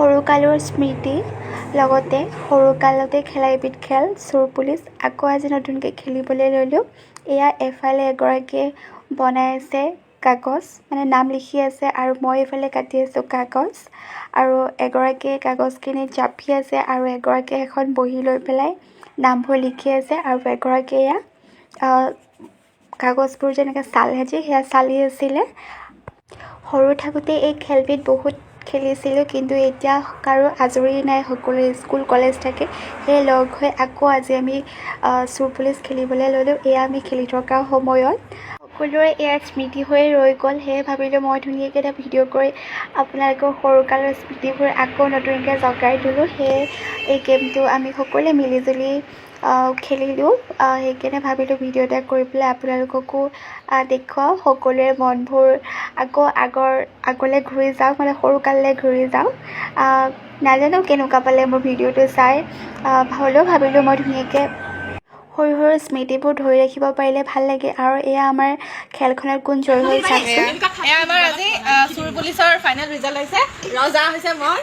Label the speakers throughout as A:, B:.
A: সৰুকালৰ স্মৃতি লগতে সৰুকালতে খেলা এবিধ খেল চোৰ পুলিচ আকৌ আজি নতুনকৈ খেলিবলৈ ল'লোঁ। এয়া এফালে এগৰাকীয়ে বনাই আছে কাগজ, মানে নাম লিখি আছে, আৰু মই এইফালে কাটি আছোঁ কাগজ, আৰু এগৰাকীয়ে কাগজখিনি জাপি আছে আৰু এগৰাকীয়ে এখন বহি লৈ পেলাই নামবোৰ লিখি আছে, আৰু এগৰাকীয়ে এয়া কাগজবোৰ যেনেকৈ চাল সাজি সেয়া চালি আছিলে। সৰু থাকোঁতে এই খেলবিধ বহুত খেলিছিলোঁ, কিন্তু এতিয়া কাৰো আজৰি নাই, সকলোৰে স্কুল কলেজ থাকে। সেয়ে লগ হৈ আকৌ আজি আমি চোৰ পুলিচ খেলিবলৈ ল'লোঁ। এয়া আমি খেলি থকা সময়ত সকলোৰে এয়া স্মৃতি হৈ ৰৈ গ'ল। সেয়ে ভাবিলোঁ মই ধুনীয়াকৈ এটা ভিডিঅ' কৰি আপোনালোকৰ সৰুকালৰ স্মৃতিবোৰ আকৌ নতুনকৈ জগাই তোলোঁ। সেয়ে এই গেমটো আমি সকলোৱে মিলিজুলি খেলিলোঁ। সেইকাৰণে ভাবিলোঁ ভিডিঅ' এটা কৰি পেলাই আপোনালোককো দেখুৱাওঁ, সকলোৰে মনবোৰ আকৌ আগলৈ ঘূৰি যাওক, মানে সৰুকাললৈ ঘূৰি যাওক। নাজানো কেনেকুৱা পালে মোৰ ভিডিঅ'টো চাই, হ'লেও ভাবিলোঁ মই ধুনীয়াকৈ সৰু সৰু স্মৃতিবোৰ ধৰি ৰাখিব পাৰিলে ভাল লাগে। আৰু এয়া আমাৰ খেলখনত কোন জয় হ'ল চাওকচোন।
B: এয়া আমাৰ আজি চোৰ পুলিচৰ ফাইনেল ৰিজাল্ট হৈছে। ৰজা হৈছে মই,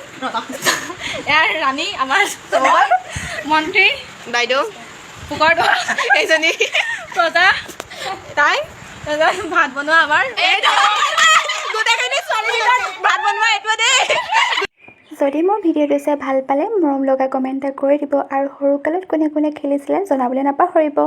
B: এয়া ৰাণী আমাৰ মন্ত্ৰী বাইদেউ, পোকৰ এইজনী প্ৰজা, তাই ভাত বনোৱা আমাৰ গোটেইখিনি ছোৱালীবিলাক ভাত বনোৱা এইটোৱে দেই।
A: যদি মোৰ ভিডিঅ'টো চাই ভাল পালে মৰম লগা কমেণ্ট এটা কৰি দিব, আৰু সৰুকালত কোনে কোনে খেলিছিলে জনাবলৈ নাপাহৰিব।